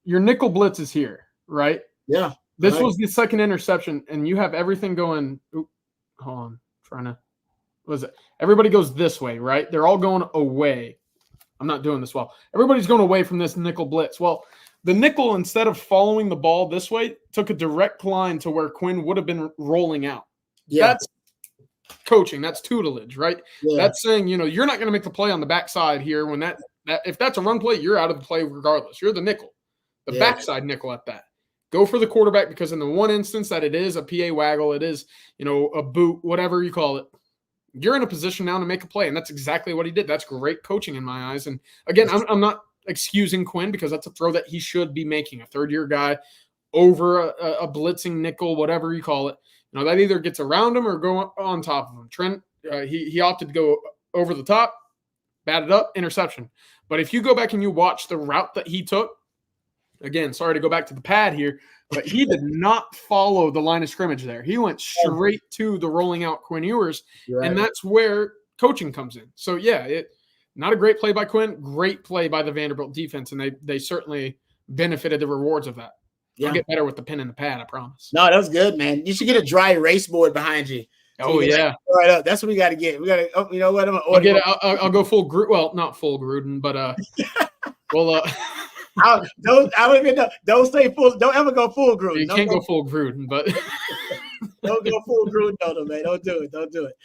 Your nickel blitz is here, right? Yeah. This was the second interception, and you have everything going. Hold on. What is it? Everybody goes this way, right? They're all going away. I'm not doing this well. Everybody's going away from this nickel blitz. Well, the nickel, instead of following the ball this way, took a direct line to where Quinn would have been rolling out. Yeah. That's coaching. That's tutelage, right? Yeah. That's saying, you're not going to make the play on the backside here when that if that's a run play, you're out of the play regardless. You're the nickel, the backside nickel at that. Go for the quarterback, because in the one instance that it is a PA waggle, it is, a boot, whatever you call it, you're in a position now to make a play, and that's exactly what he did. That's great coaching in my eyes. And again, I'm not excusing Quinn, because that's a throw that he should be making, a third-year guy over a blitzing nickel, whatever you call it. That either gets around him or go on top of him. Trent, he opted to go over the top, batted up, interception. But if you go back and you watch the route that he took, again, sorry to go back to the pad here, but he did not follow the line of scrimmage there. He went straight to the rolling out Quinn Ewers, and that's where coaching comes in. So, not a great play by Quinn, great play by the Vanderbilt defense, and they certainly benefited the rewards of that. Yeah. I'll get better with the pen and the pad, I promise. No, that was good, man. You should get a dry erase board behind you. So yeah. Right up. That's what we got to get. We got to, you know what? I'll go full Gruden. Well, not full Gruden, but don't say full. Don't ever go full Gruden. You can't go full Gruden, but don't go full Gruden, no, man. Don't do it. Don't do it.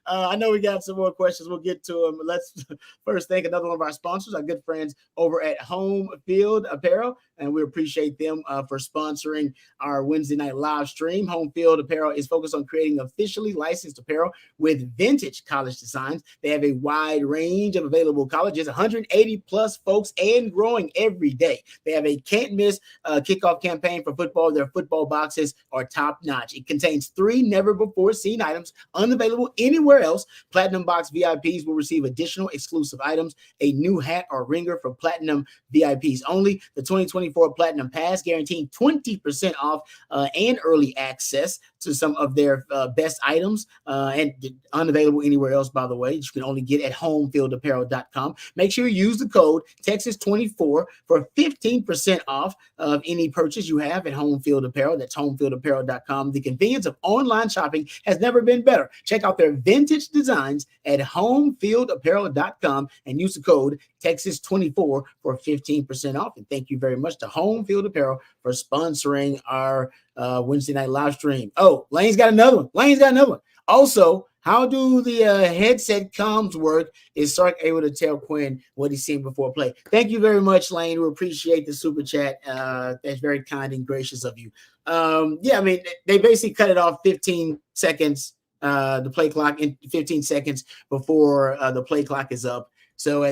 I know we got some more questions. We'll get to them. Let's first thank another one of our sponsors, our good friends over at Home Field Apparel, and we appreciate them for sponsoring our Wednesday night live stream. Home Field Apparel is focused on creating officially licensed apparel with vintage college designs. They have a wide range of available colleges, 180 plus folks, and growing every day. They have a can't miss kickoff campaign for football. Their football boxes are top notch. It contains 3 never before seen items unavailable anywhere else. Platinum Box VIPs will receive additional exclusive items, a new hat or ringer for Platinum VIPs only. The 2024 Platinum Pass guaranteeing 20% off and early access to some of their best items and unavailable anywhere else, by the way. You can only get at homefieldapparel.com. Make sure you use the code Texas24 for 15% off of any purchase you have at Home Field Apparel. That's homefieldapparel.com. The convenience of online shopping has never been better. Check out their vintage designs at homefieldapparel.com and use the code Texas24 for 15% off. And thank you very much to Home Field Apparel for sponsoring our Wednesday night live stream. Oh, Lane's got another one. Also, how do the headset comms work? Is Sark able to tell Quinn what he's seen before play? Thank you very much, Lane. We appreciate the super chat. That's very kind and gracious of you. They basically cut it off 15 seconds, the play clock in 15 seconds before the play clock is up. So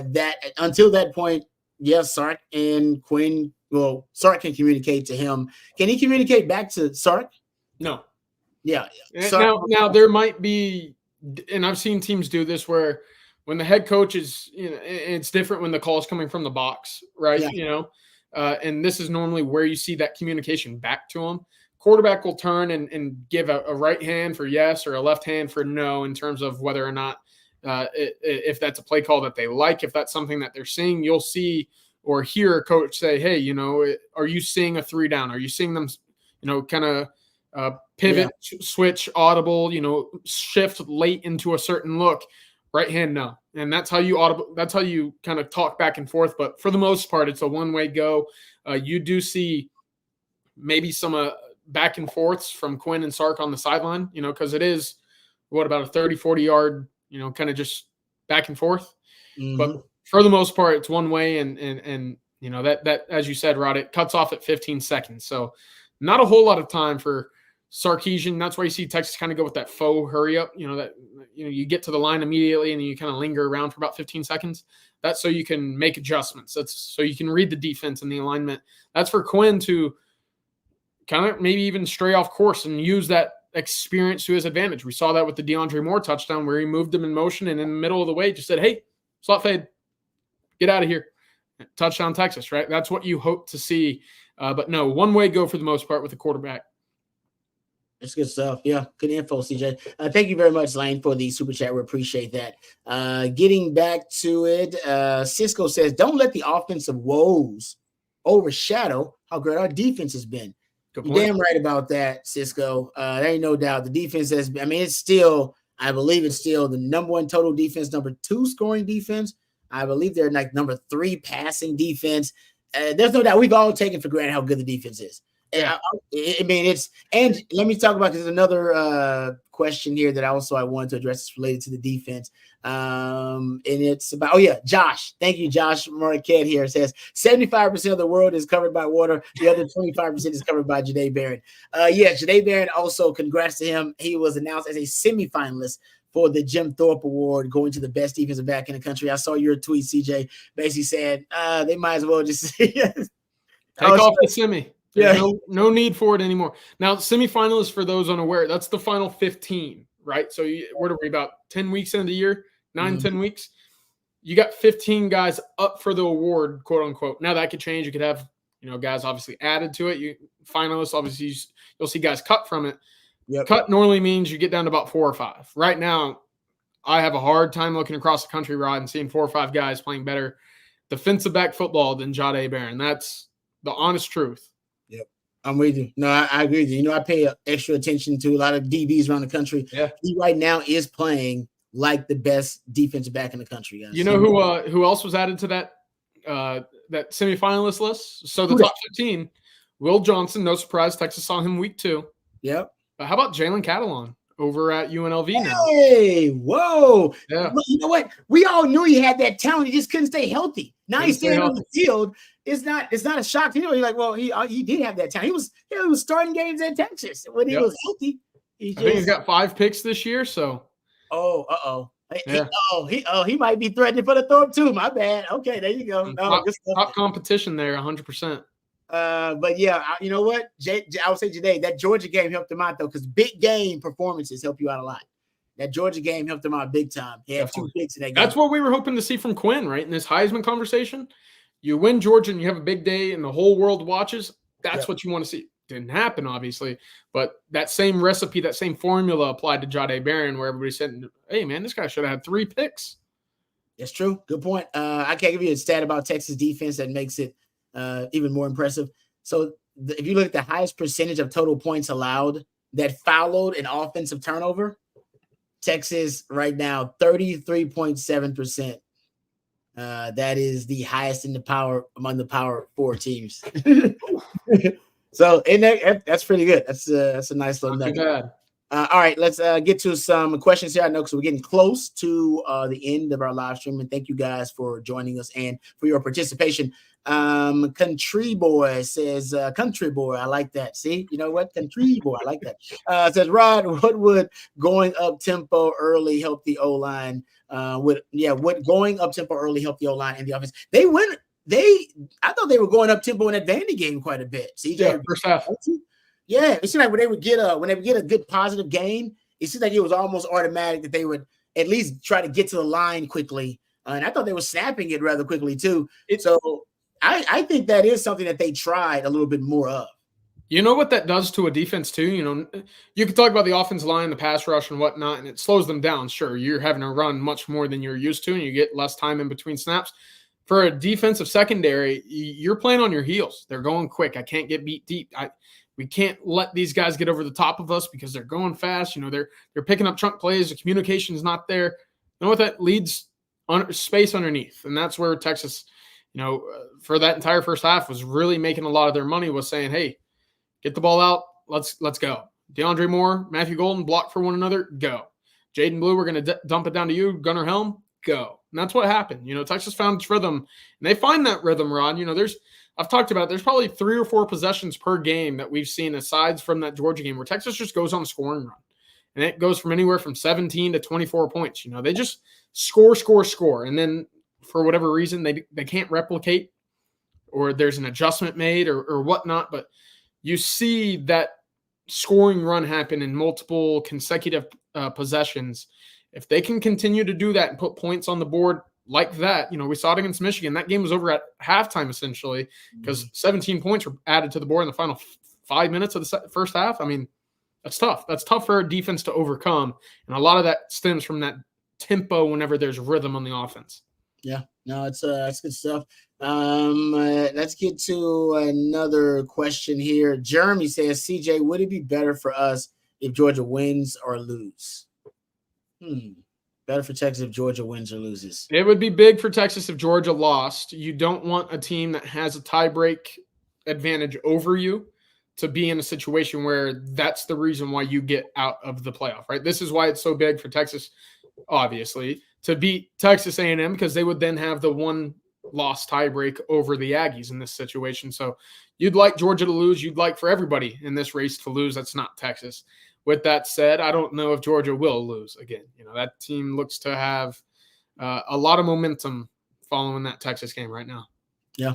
until that point, yes, Sark and Quinn. Well, Sark can communicate to him. Can he communicate back to Sark? No. Yeah. Now there might be, and I've seen teams do this where when the head coach is, it's different when the call is coming from the box, right? Yeah. And this is normally where you see that communication back to them. Quarterback will turn and give a right hand for yes or a left hand for no in terms of whether or not if that's a play call that they like, if that's something that they're seeing. You'll see or hear a coach say, hey, are you seeing a 3 down? Are you seeing them, kind of pivot, switch, audible, shift late into a certain look? Right hand, no. And that's how you kind of talk back and forth. But for the most part, it's a one-way go. You do see maybe some back and forths from Quinn and Sark on the sideline, because it is about a 30, 40 yard, kind of just back and forth. Mm-hmm. But for the most part, it's one way. And that, as you said, Rod, it cuts off at 15 seconds. So not a whole lot of time for Sarkisian. That's why you see Texas kind of go with that faux hurry up, you get to the line immediately and then you kind of linger around for about 15 seconds. That's so you can make adjustments. That's so you can read the defense and the alignment. That's for Quinn to kind of maybe even stray off course and use that experience to his advantage. We saw that with the DeAndre Moore touchdown where he moved him in motion and in the middle of the way just said, hey, slot fade, get out of here. Touchdown Texas, right? That's what you hope to see. But no, one-way go for the most part with the quarterback. That's good stuff. Yeah, good info, CJ. Thank you very much, Lane, for the super chat. We appreciate that. Getting back to it, Cisco says, don't let the offensive woes overshadow how great our defense has been. You're damn right about that, Cisco. There ain't no doubt. The defense it's still, I believe it's still the number 1 total defense, number 2 scoring defense. I believe they're like number 3 passing defense. There's no doubt. We've all taken for granted how good the defense is. Yeah. And let me talk about, there's another question here that I wanted to address related to the defense. And it's about, Josh. Thank you, Josh Marquette here says 75% of the world is covered by water. The other 25% is covered by Janae Barron. Janae Barron also, congrats to him. He was announced as a semifinalist for the Jim Thorpe Award, going to the best defensive back in the country. I saw your tweet, CJ, basically said they might as well just take off the semi. Yeah. No need for it anymore. Now, semifinalists, for those unaware, that's the final 15, right? So what are we, about 10 weeks into the year? 10 weeks? You got 15 guys up for the award, quote unquote. Now that could change. You could have, guys obviously added to it. Finalists, obviously, you'll see guys cut from it. Yep. Cut normally means you get down to about 4 or 5. Right now, I have a hard time looking across the country, Rod, and seeing 4 or 5 guys playing better defensive back football than Jade Barron. That's the honest truth. Yep, I'm with you. No, I agree with you. I pay extra attention to a lot of DBs around the country. Yeah. He right now is playing like the best defensive back in the country, guys. You know who else was added to that that semifinalist list? So the top 15, Will Johnson, no surprise, Texas saw him week 2. Yep. How about Jalen Catalon over at UNLV now? Hey, whoa. Yeah. But you know what? We all knew he had that talent. He just couldn't stay healthy. Now he's standing on the field. It's not a shock to you're like, well, he did have that talent. He was starting games in Texas when he was healthy. I think he's got 5 picks this year. So he might be threatening for the Thorpe too. My bad. Okay, there you go. No, top competition there, 100%. But yeah, you know what? I would say today that Georgia game helped him out though, because big game performances help you out a lot. That Georgia game helped him out big time. He had 2 picks in that game. That's what we were hoping to see from Quinn, right? In this Heisman conversation, you win Georgia and you have a big day and the whole world watches. That's what you want to see. Didn't happen, obviously, but that same recipe, that same formula applied to Jade Barron, where everybody said, "Hey, man, this guy should have had 3 picks." That's true. Good point. I can't give you a stat about Texas defense that makes it even more impressive. So if you look at the highest percentage of total points allowed that followed an offensive turnover, Texas right now, 33.7%. That is the highest in the power among the Power 4 teams. So that's pretty good. That's a nice little nugget. All right, let's get to some questions here. I know because we're getting close to the end of our live stream, and thank you guys for joining us and for your participation. Country Boy says, Country Boy, I like that. See, you know what? Country Boy, I like that. Says, Rod, what would going up tempo early help the O-line? What going up tempo early help the O-line and the offense? I thought they were going up tempo in that Vandy game quite a bit. See, first half. Yeah, it seemed like when they would get a good positive gain, it seemed like it was almost automatic that they would at least try to get to the line quickly. And I thought they were snapping it rather quickly too. So I think that is something that they tried a little bit more of. You know what that does to a defense too? You know, you can talk about the offensive line, the pass rush and whatnot, and it slows them down. Sure, you're having to run much more than you're used to, and you get less time in between snaps. For a defensive secondary, you're playing on your heels. They're going quick. I can't get beat deep. We can't let these guys get over the top of us because they're going fast. You know, they're picking up chunk plays. The communication is not there. You know what that leads? Space underneath, and that's where Texas, you know, for that entire first half was really making a lot of their money, was saying, hey, get the ball out. Let's go. DeAndre Moore, Matthew Golden, block for one another. Go. Jaden Blue, we're going to dump it down to you. Gunnar Helm, go. And that's what happened. You know, Texas found its rhythm, and they find that rhythm, Rod. You know, I've talked about it. There's probably 3 or 4 possessions per game that we've seen aside from that Georgia game where Texas just goes on a scoring run. And it goes from anywhere from 17 to 24 points. You know, they just score. And then for whatever reason, they can't replicate, or there's an adjustment made or whatnot. But you see that scoring run happen in multiple consecutive possessions. If they can continue to do that and put points on the board like that, you know, we saw it against Michigan. That game was over at halftime, essentially, because 17 points were added to the board in the final 5 minutes of the first half. I mean, that's tough. That's tough for a defense to overcome. And a lot of that stems from that tempo whenever there's rhythm on the offense. Yeah, no, it's good stuff. Let's get to another question here. Jeremy says, CJ, would it be better for us if Georgia wins or lose? Better for Texas if Georgia wins or loses. It would be big for Texas if Georgia lost. You don't want a team that has a tiebreak advantage over you to be in a situation where that's the reason why you get out of the playoff, right? This is why it's so big for Texas, obviously, to beat Texas A&M, because they would then have the one-loss tiebreak over the Aggies in this situation. So you'd like Georgia to lose. You'd like for everybody in this race to lose. That's not Texas. With that said, I don't know if Georgia will lose again. You know, that team looks to have a lot of momentum following that Texas game right now. Yeah.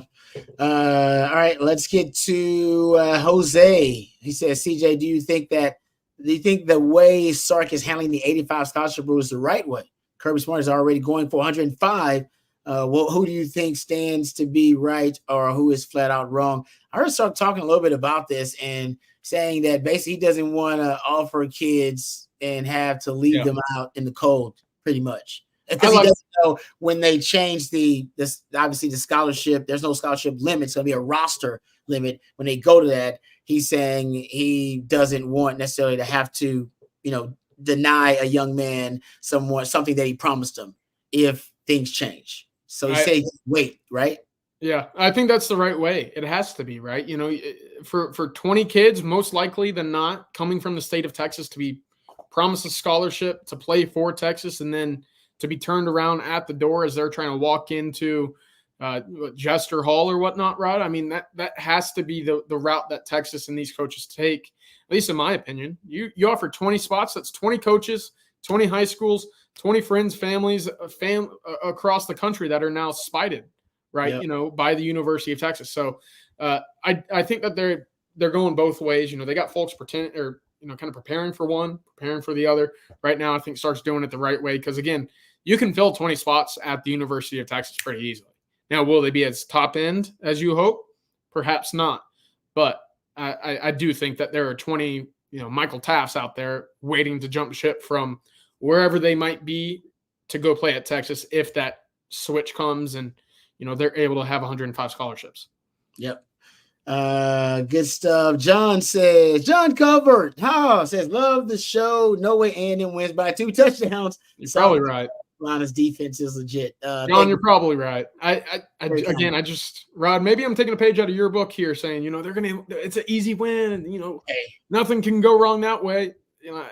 All right, let's get to Jose. He says, CJ, do you think the way Sark is handling the 85 scholarship rule is the right way? Kirby Smart is already going for 105. Well, who do you think stands to be right, or who is flat out wrong? I heard Sark talking a little bit about this and saying that basically he doesn't want to offer kids and have to leave them out in the cold, pretty much. Because he doesn't know when they change obviously the scholarship, there's no scholarship limit. It's going to be a roster limit. When they go to that, he's saying he doesn't want necessarily to have to, you know, deny a young man something that he promised him if things change. So he says wait, right? Yeah, I think that's the right way. It has to be, right? You know, for 20 kids, most likely than not, coming from the state of Texas to be promised a scholarship to play for Texas and then to be turned around at the door as they're trying to walk into Jester Hall or whatnot, Rod. I mean, that has to be the route that Texas and these coaches take, at least in my opinion. You offer 20 spots. That's 20 coaches, 20 high schools, 20 friends, families, across the country that are now spited, right? Yep. You know, by the University of Texas. So I think that they're going both ways. You know, they got folks kind of preparing for one, preparing for the other. Right now, I think Stark's doing it the right way because, again, you can fill 20 spots at the University of Texas pretty easily. Now, will they be as top end as you hope? Perhaps not. But I do think that there are 20, you know, Michael Taffs out there waiting to jump ship from wherever they might be to go play at Texas if that switch comes and, you know, they're able to have 105 scholarships. Yep. Good stuff. John Covert says, love the show. No way A&M wins by 2 touchdowns. You're probably right. Carolina's defense is legit. John, you're probably right. Rod, maybe I'm taking a page out of your book here saying, you know, it's an easy win and, you know, nothing can go wrong that way. You know,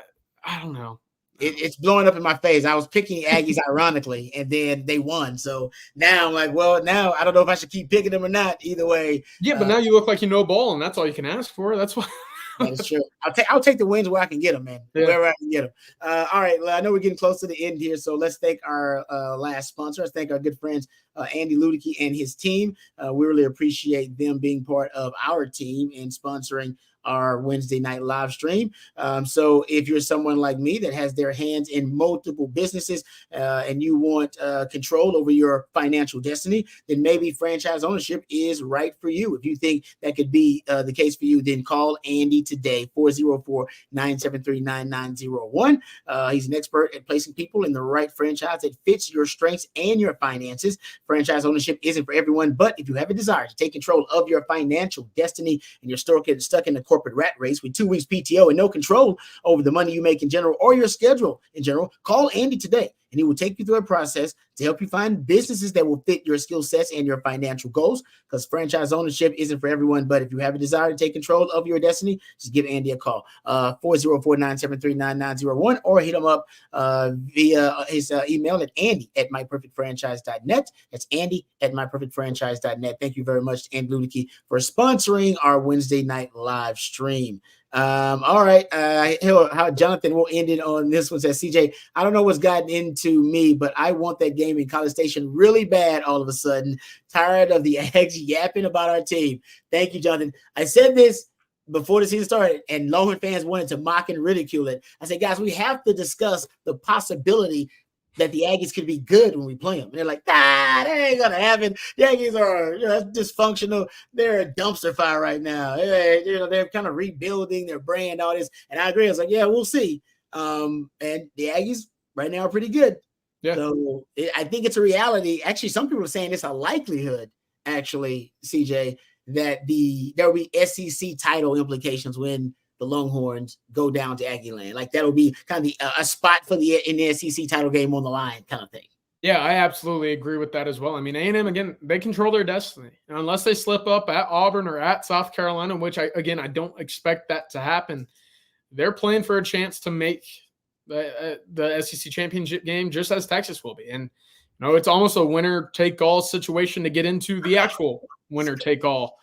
I don't know. It's blowing up in my face. I was picking Aggies ironically, and then they won. So now I'm like, well, now I don't know if I should keep picking them or not. Either way. Yeah, but now you look like you know ball, and that's all you can ask for. That's why. That's true. I'll take the wins where I can get them, man. Yeah. Wherever I can get them. All right. I know we're getting close to the end here, so let's thank our last sponsor. Let's thank our good friends, Andy Ludicky and his team. We really appreciate them being part of our team and sponsoring our Wednesday night live stream. So if you're someone like me that has their hands in multiple businesses and you want control over your financial destiny, then maybe franchise ownership is right for you. If you think that could be the case for you, then call Andy today, 404-973-9901. He's an expert at placing people in the right franchise that fits your strengths and your finances. Franchise ownership isn't for everyone, but if you have a desire to take control of your financial destiny and you're still getting stuck in the corporate rat race with 2 weeks PTO and no control over the money you make in general or your schedule in general, call Andy today and he will take you through a process to help you find businesses that will fit your skill sets and your financial goals, because franchise ownership isn't for everyone. But if you have a desire to take control of your destiny, just give Andy a call, 404-973-9901, or hit him up via his email at andy@myperfectfranchise.net. That's andy@myperfectfranchise.net. Thank you very much to Andy Ludicky for sponsoring our Wednesday night live stream. All right. How Jonathan will end it on this one says, CJ, I don't know what's gotten into me, but I want that game in College Station really bad all of a sudden. Tired of the Aggies yapping about our team. Thank you, Jonathan. I said this before the season started, and Longhorn fans wanted to mock and ridicule it. I said, guys, we have to discuss the possibility that the Aggies could be good when we play them. And they're like, that ain't gonna happen. The Aggies are dysfunctional. They're a dumpster fire right now. They're kind of rebuilding their brand, all this. And I agree. I was like, yeah, we'll see. And the Aggies right now are pretty good. Yeah. So I think it's a reality. Actually, some people are saying it's a likelihood, actually, CJ, that there will be SEC title implications when the Longhorns go down to Aggie land. Like that'll be kind of a spot in the SEC title game on the line kind of thing. Yeah, I absolutely agree with that as well. I mean, A&M, again, they control their destiny. And unless they slip up at Auburn or at South Carolina, which I don't expect that to happen, they're playing for a chance to make the SEC championship game just as Texas will be. And, it's almost a winner-take-all situation to get into the actual winner-take-all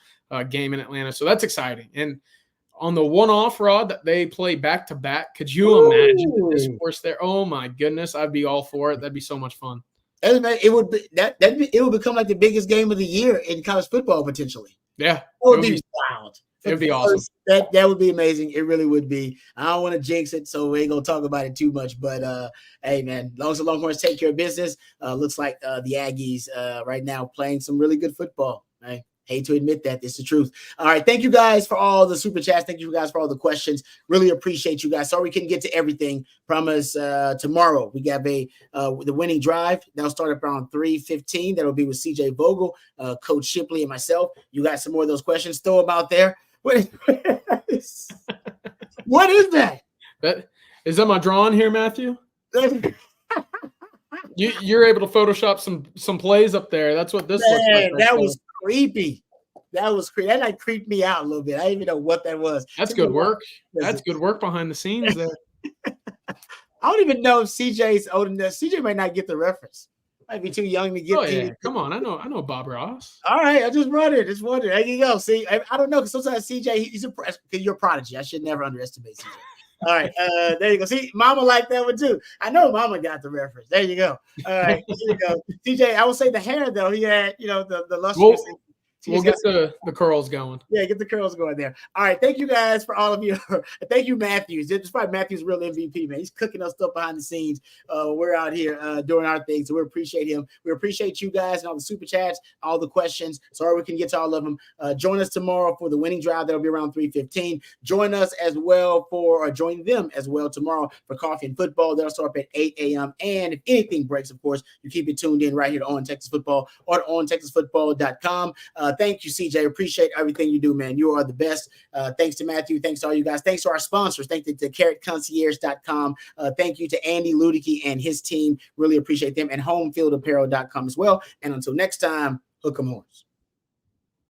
game in Atlanta. So that's exciting. And on the one-off, Rod, that they play back-to-back, could you imagine the discourse there? Oh, my goodness. I'd be all for it. That'd be so much fun. It would be it would become like the biggest game of the year in college football, potentially. Yeah. It would be wild. It would be awesome. That would be amazing. It really would be. I don't want to jinx it, so we ain't going to talk about it too much. But, hey, man, long as the Longhorns take care of business, looks like the Aggies right now playing some really good football, right? Hate to admit that. It's the truth. All right. Thank you guys for all the super chats. Thank you guys for all the questions. Really appreciate you guys. Sorry we couldn't get to everything. Promise tomorrow we got the winning drive. That'll start around 3:15. That'll be with CJ Vogel, Coach Shipley, and myself. You got some more of those questions. Throw them out there. What is that? Is that my drawing here, Matthew? You're able to Photoshop some plays up there. That's what this looks like. That was creepy. That was creepy. That like creeped me out a little bit. I didn't even know what that was. That's good work. That's good work behind the scenes there. I don't even know if CJ's old enough. CJ might not get the reference. Might be too young to get. Oh yeah, come on. I know Bob Ross. All right, I just wondered. There you go. See, I don't know, because sometimes CJ he's you're a prodigy. I should never underestimate CJ. All right, there you go. See, Mama liked that one too. I know Mama got the reference. There you go. All right, there you go. CJ, I would say the hair though. He had the lustrous. We'll get the curls going. Yeah, get the curls going there. All right. Thank you guys for all of you. Thank you, Matthews. It's probably Matthews' real MVP, man. He's cooking us stuff behind the scenes. We're out here doing our thing, so we appreciate him. We appreciate you guys and all the super chats, all the questions. Sorry we can get to all of them. Join us tomorrow for the winning drive. That'll be around 3:15. Join them as well tomorrow for Coffee and Football. They'll start up at 8 a.m. And if anything breaks, of course, you keep it tuned in right here to On Texas Football or on TexasFootball.com. Thank you, CJ. Appreciate everything you do, man. You are the best. Thanks to Matthew. Thanks to all you guys. Thanks to our sponsors. Thank you to CarrotConcierge.com. Thank you to Andy Ludicky and his team. Really appreciate them. And HomeFieldApparel.com as well. And until next time, hook 'em horns.